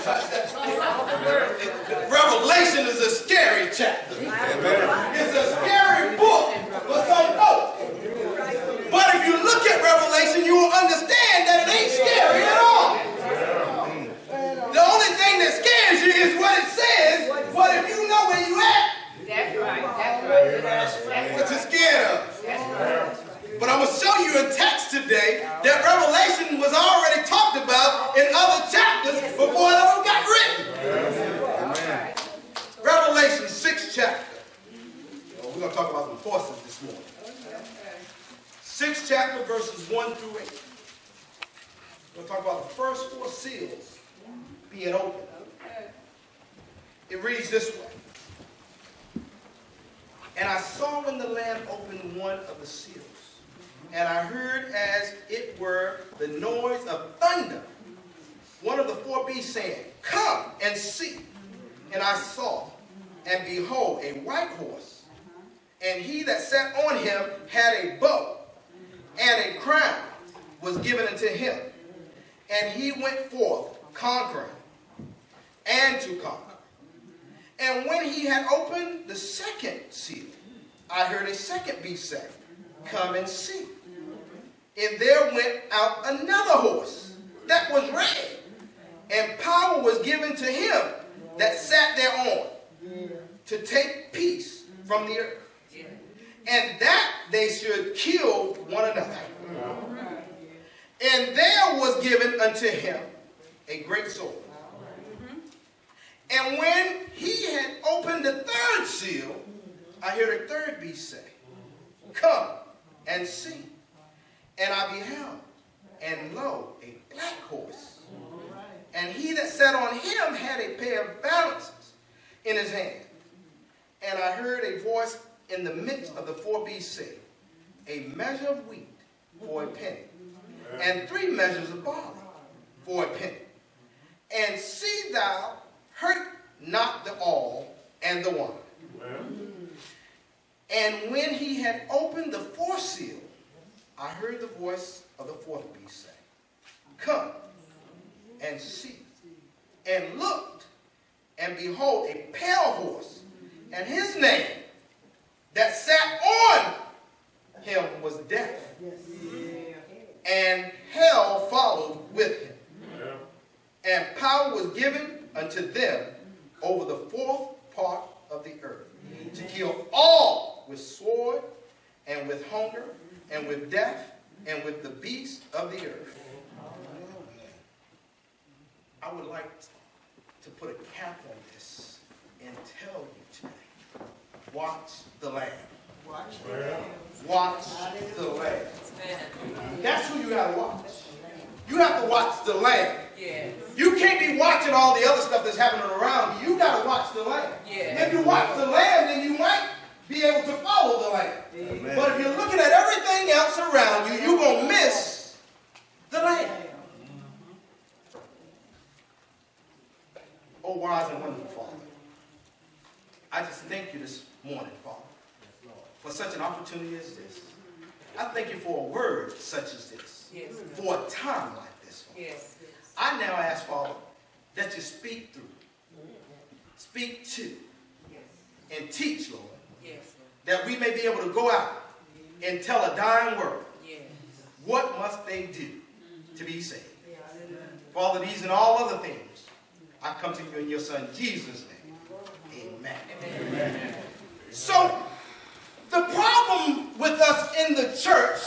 touch that. Revelation is a scary chapter. It's a scary book for some folks. But if you look at Revelation, you will understand that it ain't scary at all. The only thing that scares you is what it says, but if you know where you at, that's right. That's right. That's what you're scared of. That's right. But I'm going to show you a text today that Revelation was already talked about in other chapters before it ever got written. Amen. Revelation 6th chapter. We're going to talk about some forces this morning. 6th chapter, verses 1 through 8. We're going to talk about the first 4 seals being opened. It reads this way. And I saw when the Lamb opened one of the seals, and I heard as it were the noise of thunder. One of the 4 beasts saying, Come and see. And I saw, and behold, a white horse. And he that sat on him had a bow, and a crown was given unto him. And he went forth conquering, and to conquer. And when he had opened the 2nd seal, I heard a 2nd beast say, Come and see. And there went out another horse that was red, and power was given to him that sat thereon to take peace from the earth, and that they should kill one another. And there was given unto him a great sword. And when he had opened the 3rd seal, I heard a 3rd beast say, Come and see. And I beheld, and lo, a black horse. And he that sat on him had a pair of balances in his hand. And I heard a voice in the midst of the 4 beasts say, A measure of wheat for a penny, and 3 measures of barley for a penny. And see thou hurt not the oil and the wine. And when he had opened the 4th seal, I heard the voice of the 4th beast say, Come and see. And looked, and behold, a pale horse, and his name that sat on him was Death. And hell followed with him. And power was given unto them over the 4th part of the earth, to kill all with sword, and with hunger, and with death, and with the beasts of the earth. I would like to put a cap on this and tell you today, watch the Lamb. Watch the Lamb. That's who you got to watch. You have to watch the Lamb. You can't be watching all the other stuff that's happening around you. You got to watch the Lamb. If you watch the Lamb, then you might be able to follow the Lamb. But if you're looking at everything else around you, you're going to miss the Lamb. Oh, wise and wonderful Father, I just thank you this morning, Father, for such an opportunity as this. I thank you for a word such as this, for a time like this, Father. I now ask, Father, that you speak through, speak to, and teach, Lord, that we may be able to go out and tell a dying world, what must they do to be saved? Father, these and all other things, I come to you in your Son Jesus' name. Amen. So, the problem with us in the church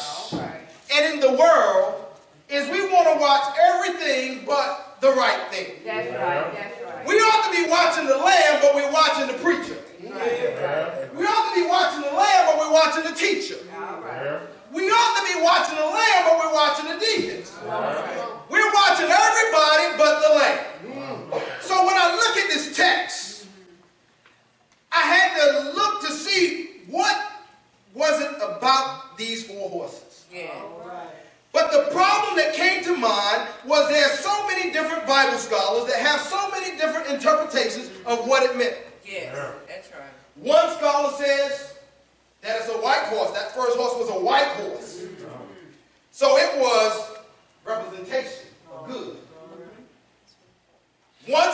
and in the world is we want to watch everything but the right thing. That's right. We ought to be watching the Lamb, but we're watching the preacher. We ought to be watching the Lamb, but we're watching the teacher. We ought to be watching the Lamb, but we're watching the deacons. We're watching everybody but the Lamb. So when I look at this text, I had to look to see what was it about these 4 horses. But the problem that came to mind was there are so many different Bible scholars that have so many different interpretations of what it meant. That's right. One scholar says that it's a white horse. That first horse was a white horse. So it was representation of good. One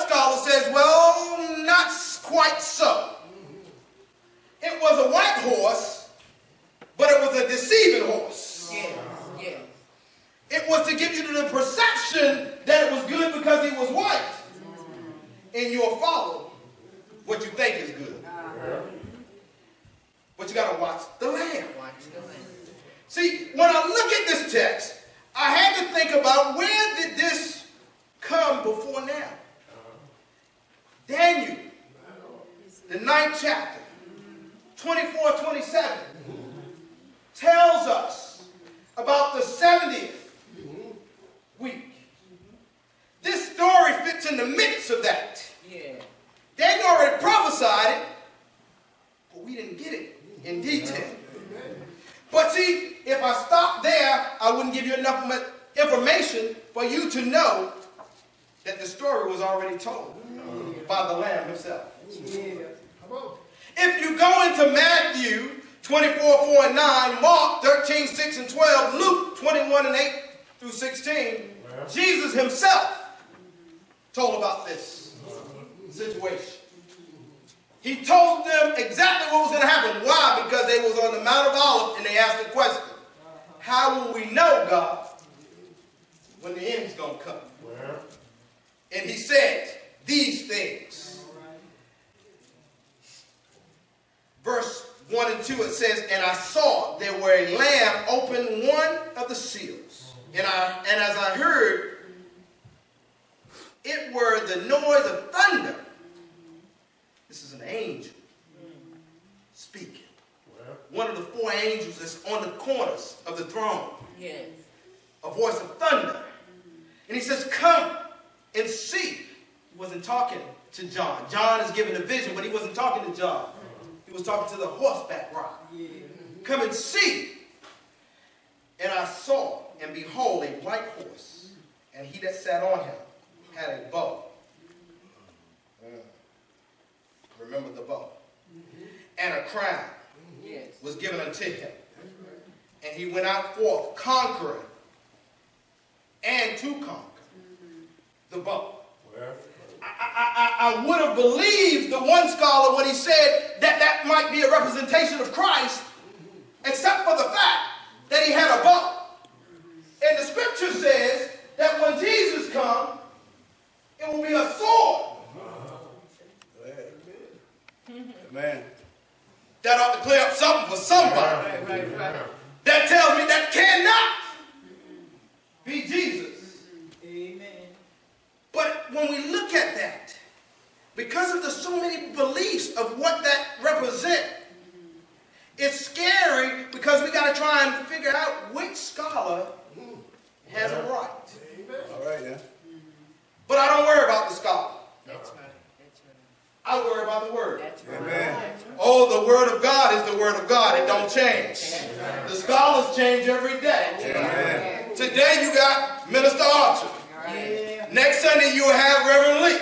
before now. Daniel, the 9th chapter, 24-27, tells us about the 70th week. This story fits in the midst of that. Yeah. Daniel already prophesied it, but we didn't get it in detail. But see, if I stopped there, I wouldn't give you enough information for you to know that the story was already told by the Lamb himself. If you go into Matthew 24:4-9, Mark 13:6-12, Luke 21:8-16, Jesus himself told about this situation. He told them exactly what was going to happen. Why? Because they was on the Mount of Olives and they asked the question, how will we know, God, when the end's going to come? And he said these things. Verse 1 and 2, it says, and I saw there were a lamb open one of the seals. And as I heard, it were the noise of thunder. This is an angel speaking. One of the 4 angels that's on the corners of the throne. Yes. A voice of thunder. And he says, come and see. He wasn't talking to John. John is giving a vision, but he wasn't talking to John. He was talking to the horseback rider. Come and see. And I saw, and behold, a white horse, and he that sat on him had a bow. Remember the bow. And a crown was given unto him. And he went out forth conquering and to conquer the bow. I would have believed the one scholar when he said that that might be a representation of Christ, except for the fact that he had a bow. And the scripture says that when Jesus comes, it will be a sword. Amen. That ought to clear up something for somebody. Right. That tells me that cannot be Jesus. Amen. But when we look at that, because of the so many beliefs of what that represents, it's scary because we got to try and figure out which scholar has it right. All right, yeah. But I don't worry about the scholar. That's right. I worry about the word. That's right. Amen. Oh, the word of God is the word of God. It don't change. The scholars change every day. Amen. Today you got Minister Archer. Next Sunday you will have Reverend Lee.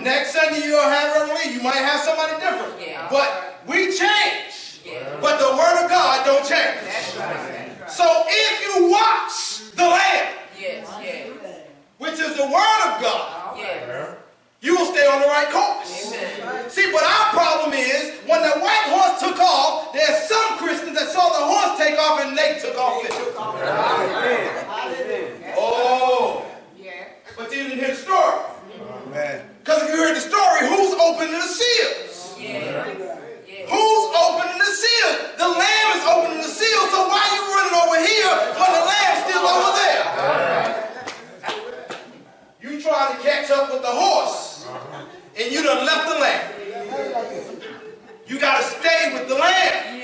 Next Sunday you will have Reverend Lee. You might have somebody different. But we change. But the word of God don't change. So if you watch the Lamb, which is the word of God, you will stay on the right course. Amen. See, but our problem is, when the white horse took off, there's some Christians that saw the horse take off and they took off with it. Oh. But you didn't hear the story. Because if you heard the story, who's opening the seals? Who's opening the seals? The lamb is opening the seals, so why are you running over here when the lamb's still over there? You trying to catch up with the horse, and you done left the lamb. You got to stay with the lamb.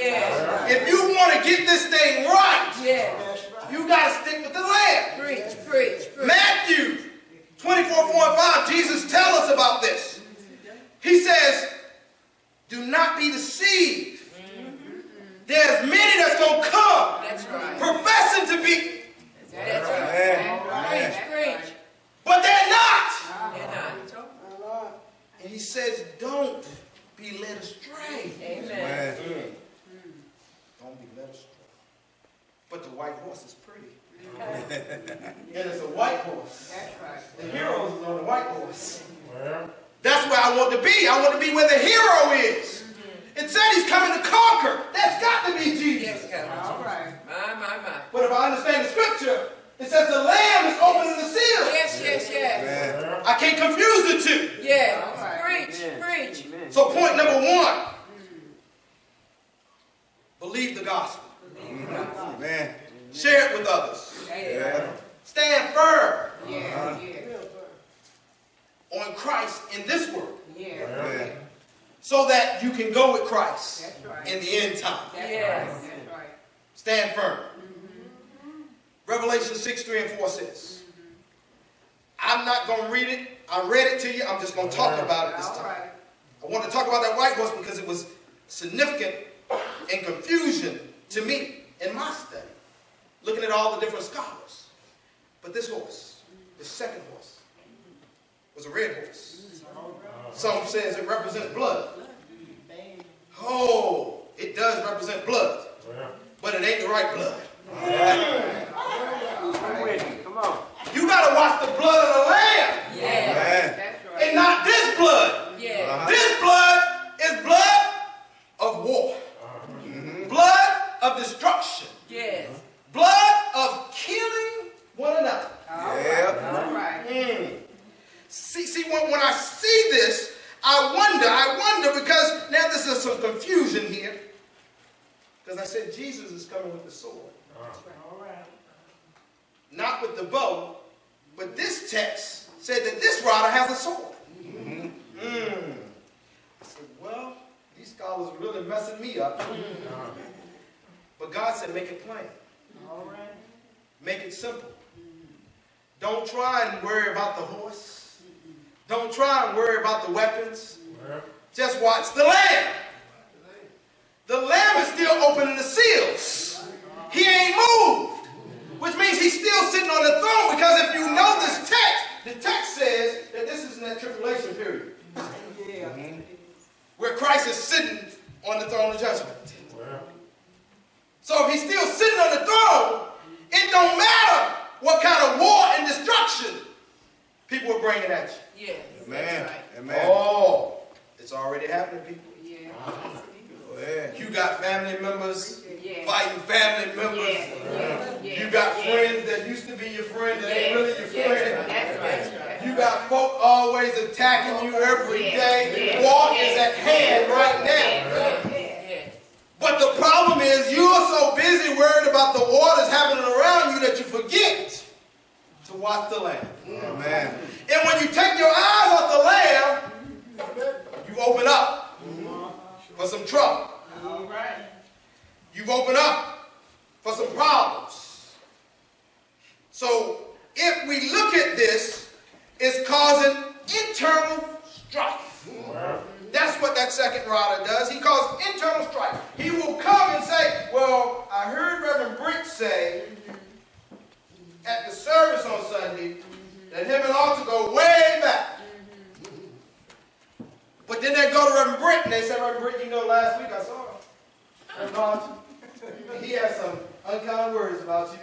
If you want to get this thing right, you got to stick with the lamb. Preach. Matthew 24:4-5, Jesus tells us about this. He says, do not be deceived. There's many that's going to come professing to be. Preach. But they're not. And he says, don't be led astray. Amen. Don't be led astray. But the white horse is pretty. And it's a white horse. The hero is on the white horse. That's where I want to be. I want to be where the hero is. It said he's coming to conquer. That's got to be Jesus. All right. My. But if I understand the scripture, it says the lamb is opening the seal. Yes. I can't confuse the two. Preach. So point number 1. Believe the gospel. Amen. Share it with others. Stand firm. on Christ in this world. Yeah. So that you can go with Christ That's right. in the end time. Yes. That's right. Stand firm. Revelation 6:3-4 says, I'm not going to read it. I read it to you. I'm just going to talk about it this time. Right. I want to talk about that white horse because it was significant and confusion to me in my study, looking at all the different scholars. But this horse, the second horse, was a red horse. Some says it represents blood. Oh, it does represent blood, but it ain't the right blood. Come on. You got to watch the blood of the Lamb. Yes. That's right. And not this blood. Yeah. This blood is blood of war. Blood of destruction. Yes. Blood of killing one another. All right. See, when I see this, I wonder, because now this is some confusion here. Because I said Jesus is coming with the sword. All right. Not with the bow, but this text said that this rider has a sword. I said, well, these scholars are really messing me up. But God said, make it plain. All right. Make it simple. Don't try and worry about the horse. Don't try and worry about the weapons. Just watch the Lamb. The Lamb is still opening the seals. He ain't moved. Which means he's still sitting on the throne, because if you know this text, the text says that this is in that tribulation period. Where Christ is sitting on the throne of judgment. So if he's still sitting on the throne, it don't matter what kind of war and destruction people are bringing at you. Yes. Amen. Right. Amen. Oh, it's already happening, people. Yeah. You got family members Yeah. fighting family members. Yeah. You got friends that used to be your friend that ain't really your friend. That's right. You got folk always attacking you every day. War is at hand right now. But the problem is you are so busy worried about the war that's happening around you that you forget to watch the Lamb. Amen. And when you take your eyes off the Lamb, you open up for some trouble. All right. You've opened up for some problems. So if we look at this, it's causing internal strife. That's what that second rider does. He causes internal strife. He will come and say, well, I heard Reverend Britt say at the service on Sunday that him and Archer go way back. But then they go to Reverend Britt and they say, Reverend Britt, you know, last week I saw him. Reverend Archer. He had some unkind words about you.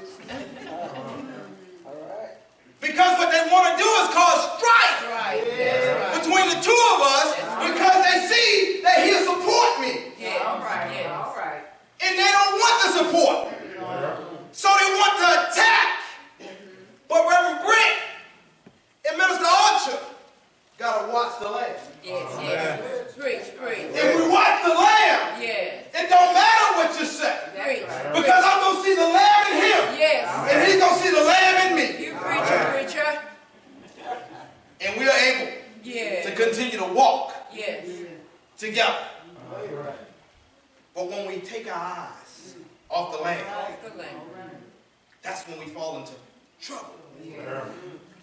Because what they want to do is cause strife between the two of us, because they see that he'll support me. All right. And they don't want the support. So they want to attack. But Reverend Britt and Minister Archer got to watch the Lamb. Yes. Preach. If we watch the Lamb, Yes. it don't matter what you say. Preach. Because I'm going to see the Lamb in him. Yes. And he's going to see the Lamb in me. You preacher. And we are able to continue to walk together. But when we take our eyes off the Lamb, that's when we fall into trouble.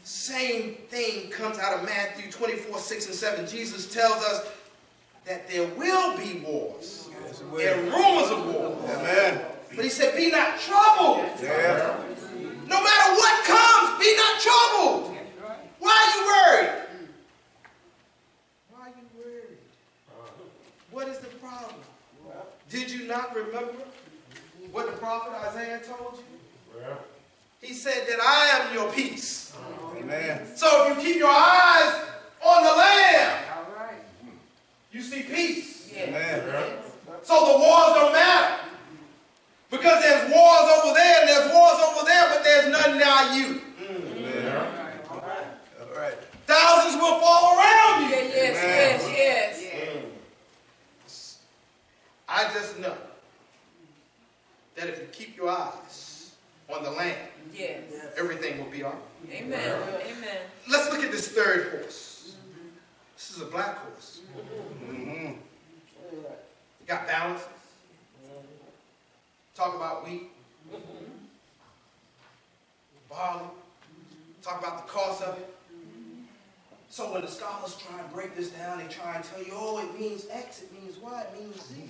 Same thing comes out of Matthew 24:6-7. Jesus tells us that there will be wars and rumors of war. Amen. But he said, be not troubled. Yeah. No matter what comes, be not troubled. Why are you worried? Why are you worried? What is the problem? Did you not remember what the prophet Isaiah told you? He said that I am your peace. Amen. So if you keep your eyes on the Lamb, All right. you see peace. Amen. So the wars don't matter. Because there's wars over there and there's wars over there, but there's none nigh you. All right. Thousands will fall around you. Yes. I just know that if you keep your eyes on the Lamb, everything will be all right. Amen. Let's look at this third when the scholars try and break this down, they try and tell you, oh, it means X, it means Y, it means Z.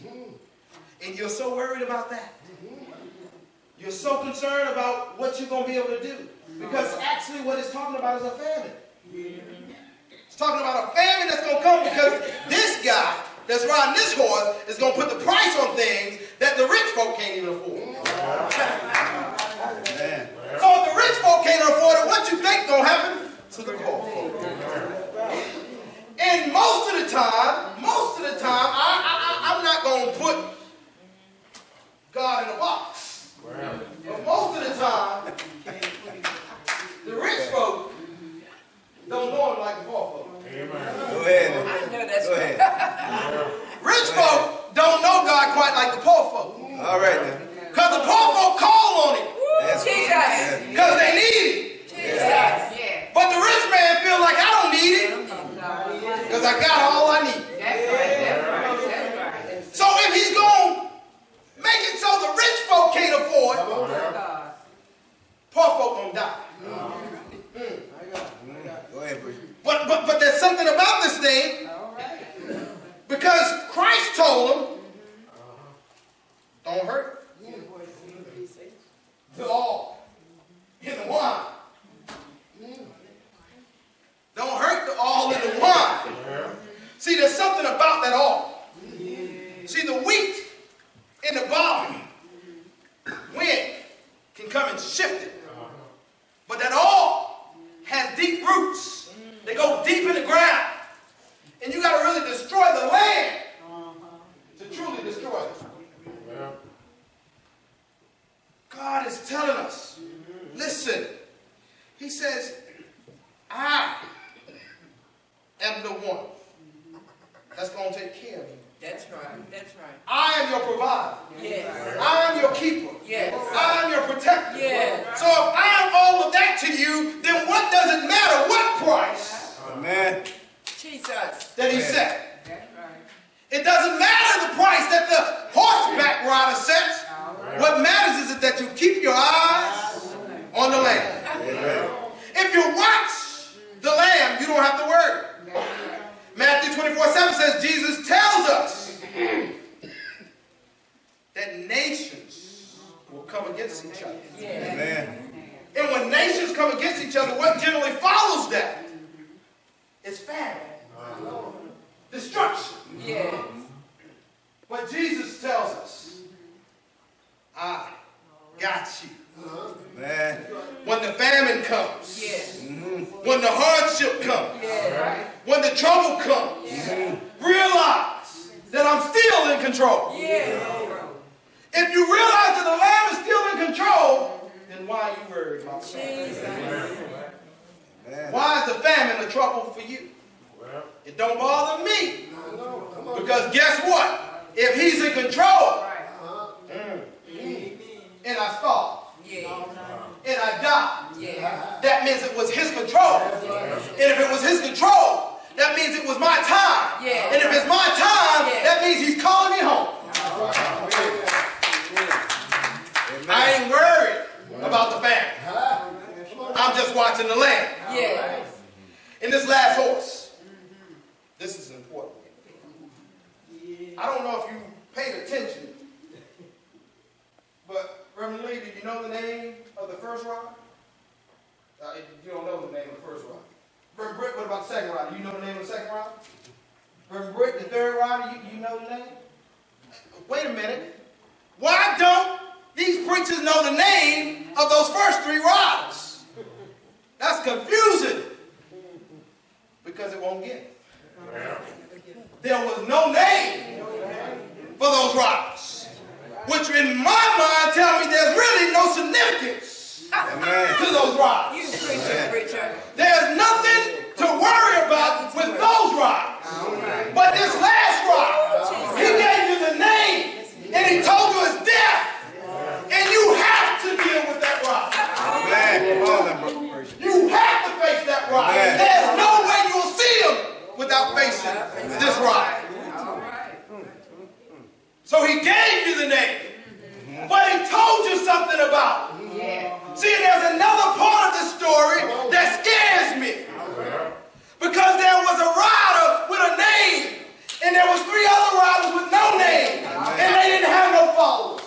And you're so worried about that. You're so concerned about what you're going to be able to do. Because actually what it's talking about is a famine. It's talking about a famine that's going to come because this guy that's riding this horse is going to put the price on things that the rich folk can't even afford. So if the rich folk can't afford it, what you think going to happen to the poor folk? And most of the time, I'm not going to put God in a box. But most of the time, the rich folk don't know him like the poor folk. Go ahead. I know that's Go right. ahead. Rich folk don't know God quite like the poor folk. All right then. Because the poor folk call on him. Yes. Jesus. Because they need him. Jesus. But the rich man feels like I don't need him. Because I got all I need. That's right. So if he's going to make it so the rich folk can't afford, poor folk going to die. Go ahead, preacher. But there's something about this thing. Because Christ told him, don't hurt the all in the wine. Don't hurt the all in the wine. See, there's something about that all. See, the wheat in the bottom, wind can come and shift it. But that all has deep roots. They go deep in the ground. And you got to really destroy the land to truly destroy it. God is telling us, listen, he says, I am the one that's going to take care of you. That's right. That's right. I am your provider. Yes. I am your keeper. Yes. I am your protector. Yes. So if I am all of that to you, then what does it matter what price Amen. Jesus. that he set? That's right. It doesn't matter the price that the horseback rider sets. What matters is that you keep your eyes on the lamb. Amen. If you watch the lamb, you don't have to worry. Matthew 24:7 says Jesus tells us that nations will come against each other. Amen. And when nations come against each other, what generally follows that is famine, destruction. Yes. But Jesus tells us, I got you. Amen. When the famine comes, Yes. when the hardship comes, Yes. when the trouble comes, realize that I'm still in control. Yes. If you realize that the Lamb is still in control, then why are you worried about the famine? Jesus. Amen. Why is the famine a trouble for you? It don't bother me. Because guess what? If he's in control, and I starve, Yes. and I die, Yes. that means it was his control. And if it was his control, that means it was my time. Yeah. And if it's my time, Yeah. that means he's calling me home. I ain't worried about the famine. I'm just watching the land. Yes. In this last horse, this is important. I don't know if you paid attention, but Reverend Lee, do you know the name of the first rider? You don't know the name of the first rider. Reverend Britt, what about the second rider? You know the name of the second rider? Reverend Britt, the third rider, you know the name? Wait a minute. Why don't these preachers know the name of those first three riders? That's confusing. Because it won't get it. There was no name for those riders. Which in my mind tell me there's really no significance to those riders. You preacher. There's nothing to worry about with those riders. But this last rider, he gave you the name and he told you it's death. And you have to deal with that rider. You have to face that rider. There's no way you'll see him without facing this rider. So he gave you the name. But he told you something about it. See, there's another part of the story that scares me. Because there was a rider with a name, and there was 3 other riders with no name, and they didn't have no followers.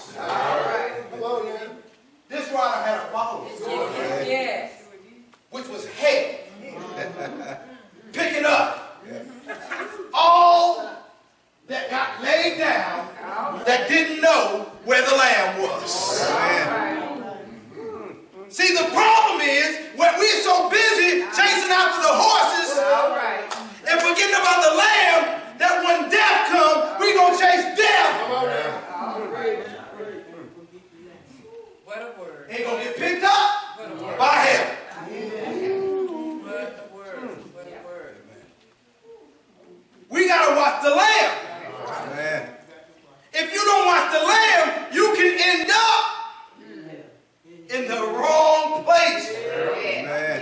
This rider had a follower, Yes. which was hell, picking up all that got laid down that didn't know where the lamb was. See, the problem is when we're so busy chasing after the horses and forgetting about the lamb, that when death comes, we're going to chase death. What a word. Ain't going to get picked up by hell. What a word. What a word. We got to watch the lamb. Amen. If you don't watch the lamb, you can end up in the wrong place. Amen.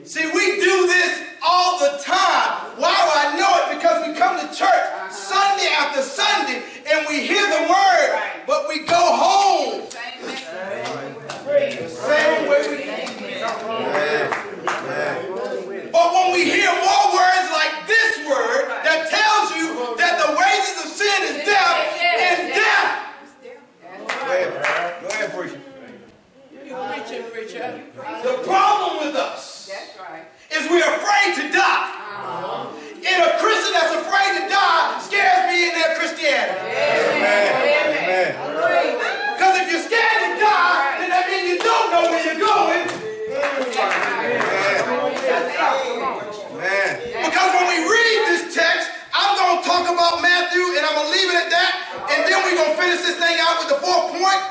See, we do this all the time. Why do I know it? Because we come to church Sunday after Sunday and we hear the word, but we go home the same way we came. But when we hear more words like this word that tells you that the wages of sin is death, and death. Go ahead, preacher. You preaching, preacher. The problem with us is we're afraid to die. And a Christian that's afraid to die scares me in their Christianity. Amen. Because if you're scared to die, then that means you don't know where you're going. Amen. Because when we read this text, I'm going to talk about Matthew, and I'm going to leave it at that. And then we're going to finish this thing out with the 4th point,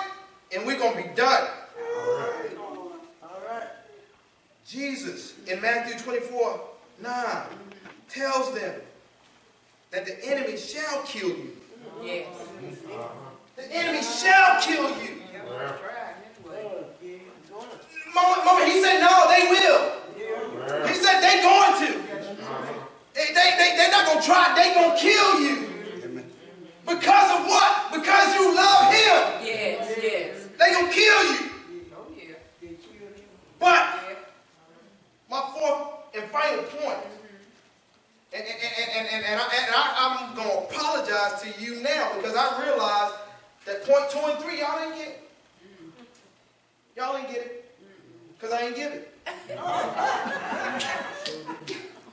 and we're going to be done. Jesus, in Matthew 24:9, tells them that the enemy shall kill you. Yes. The enemy shall kill you. Mama, he said, no, they will. He said, they're going to. They're not going to try. They're going to kill you. Because of what? Because you love him. Yes, yes. They're going to kill you. But my 4th and final point, and I'm going to apologize to you now because I realize that point 2 and 3, y'all didn't get it. Y'all didn't get it because I ain't give it.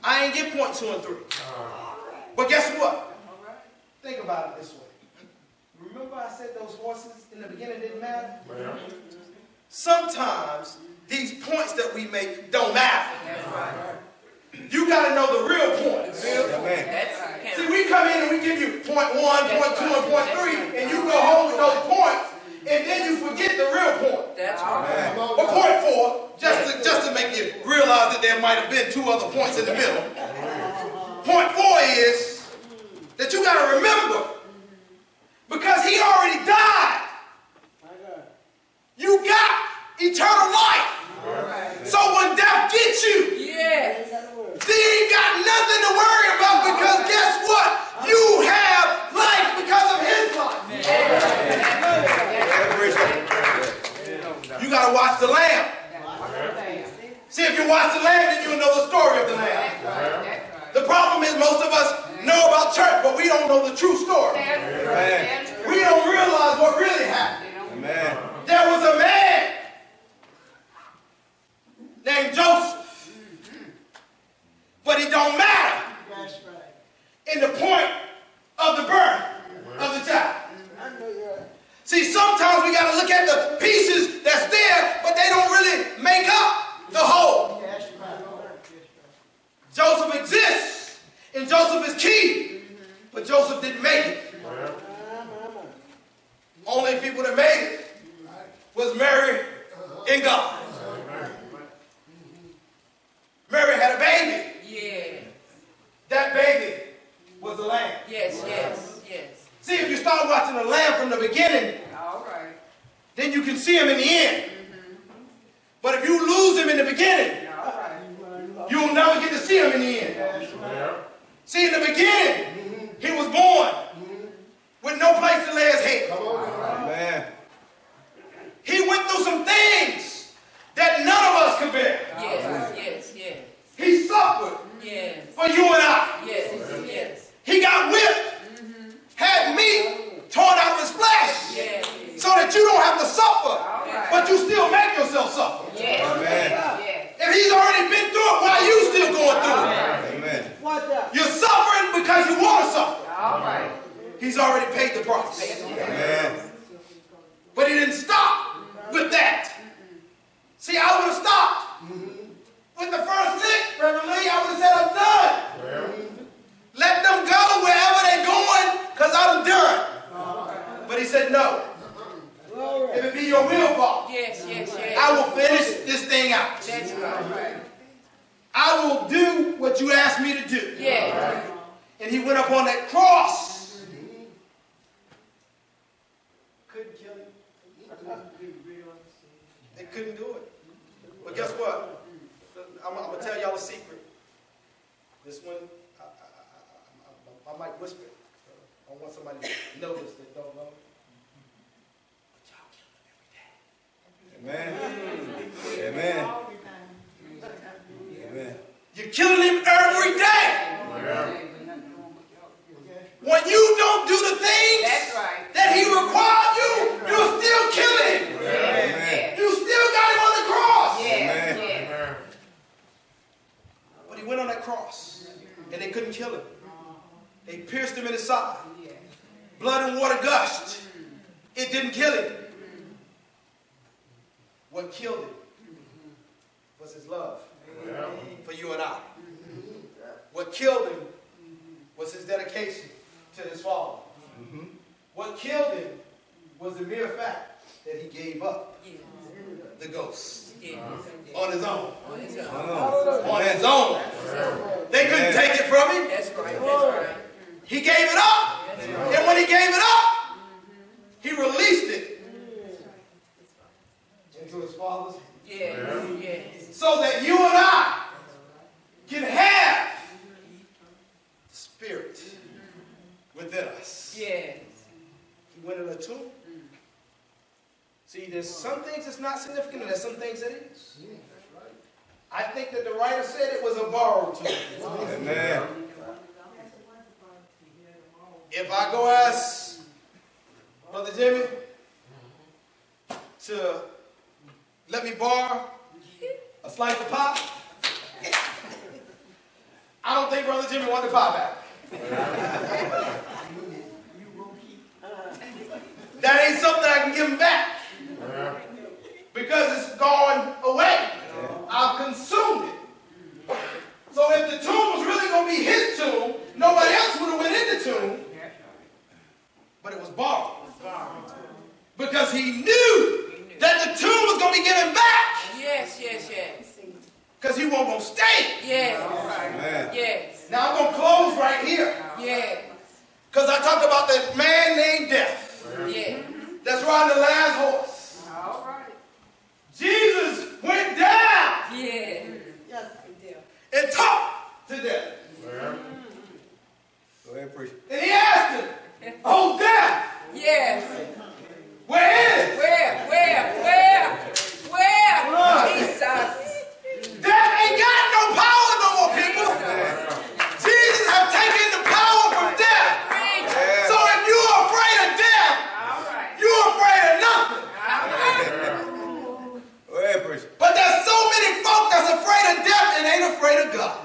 I ain't get point 2 and 3. But guess what? Think about it this way. Remember I said those horses in the beginning didn't matter? Sometimes these points that we make don't matter. You got to know the real points. See, we come in and we give you point 1, point 2, and point 3, and you go home with those points, and then you forget the real point. That's right. But point 4, just to make you realize that there might have been 2 other points in the middle. Point 4 is that you got to remember, because he already died, you got eternal life. So when death gets you, Yes. then you ain't got nothing to worry about, because guess what? You have life because of his life. You got to watch the lamb. See, if you watch the lamb, then you'll know the story of the lamb. The problem is most of us know about church, but we don't know the true story. We don't realize what really happened. Amen. There was a man named Joseph, but it don't matter in the point of the birth of the child. See, sometimes we got to look at the pieces that's there, but they don't really make up the whole. Joseph exists, and Joseph is key, but Joseph didn't make it. Only people that made it was Mary and God. Mary had a baby. Yeah. That baby was the lamb. Yes, yes, yes. See, if you start watching the lamb from the beginning, All right. then you can see him in the end. But if you lose him in the beginning, All right. you'll never get to see him in the end. See, in the beginning, he was born with no place to lay his head. Amen. He went through some things that none of us could bear. Yes, yes, yes. He suffered for you and I. Yes. He got whipped, had meat torn out of his flesh, so that you don't have to suffer, but you still make yourself suffer. If he's already been through it, why are you still going through it? Amen. You're suffering because you want to suffer. He's already paid the price. Amen. But he didn't stop with that. See, I would have stopped with the first lick, Reverend Lee. I would have said, I'm done. Let them go wherever they're going, because I'm done. But he said, no. If it be your will, Father, I will finish this thing out. That's right. I will do what you asked me to do. Yeah. And he went up on that cross. Couldn't kill him. They couldn't do it. But guess what? I'm going to tell y'all a secret. This one, I might whisper it. I want somebody to know this that don't know. But y'all kill him every day. Amen. Amen. You're killing him every day. When you don't do the things that he required you, you're still killing him. Amen. You still got him on the cross. Amen. But he went on that cross, and they couldn't kill him. They pierced him in his side. Blood and water gushed. It didn't kill him. What killed him was his love for you and I. What killed him was his dedication to his Father. What killed him was the mere fact that he gave up the ghost on his own. On his own. They couldn't take it from him. That's right. He gave it up. And when he gave it up, he released it into his Father's hand. So that you and I can have the Spirit within us. Yes. He went in a tomb. See, there's some things that's not significant, and there's some things that is. I think that the writer said it was a borrowed tomb. Amen. If I go ask Brother Jimmy to let me borrow a slice of pie, I don't think Brother Jimmy wanted the pie back. That ain't something I can give him back. Because it's gone away. I've consumed it. So if the tomb was really going to be his tomb, nobody else would have went in the tomb. But it was borrowed. Because he knew that the tomb was going to be given back. Yes. Because he wasn't going to stay. Yes. Now I'm going to close right here. Yes. Because I talked about that man named Death. Yes. That's riding the last horse. All right. Jesus went down Yes. and talked to death. Go ahead, preach. And he asked him, oh, death, Yes. where is? Where? Jesus. Death ain't got no power no more, people. Jesus has taken the power from death. So if you're afraid of death, you're afraid of nothing. Go ahead, preach. But there's so many folk that's afraid of death and ain't afraid of God.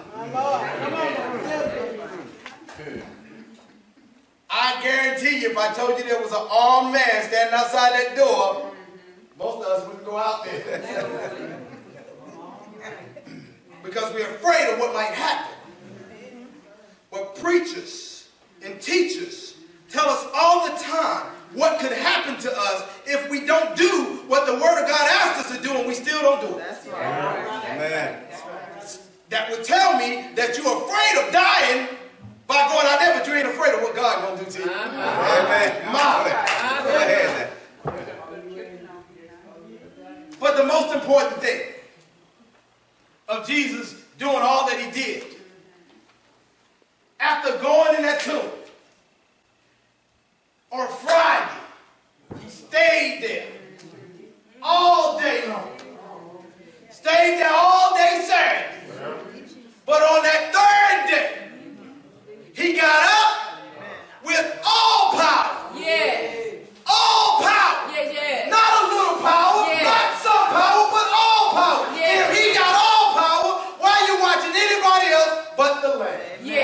I guarantee you, if I told you there was an armed man standing outside that door, most of us wouldn't go out there. Because we're afraid of what might happen. But preachers and teachers tell us all the time what could happen to us if we don't do what the Word of God asked us to do and we still don't do it. That's right. Amen. That would tell me that you're afraid of dying by going out there, but you ain't afraid of what God gonna do to you. Amen. Go ahead. But the most important thing of Jesus doing all that he did, after going in that tomb on Friday, he stayed there all day long. Stayed there all day Saturday. Yeah.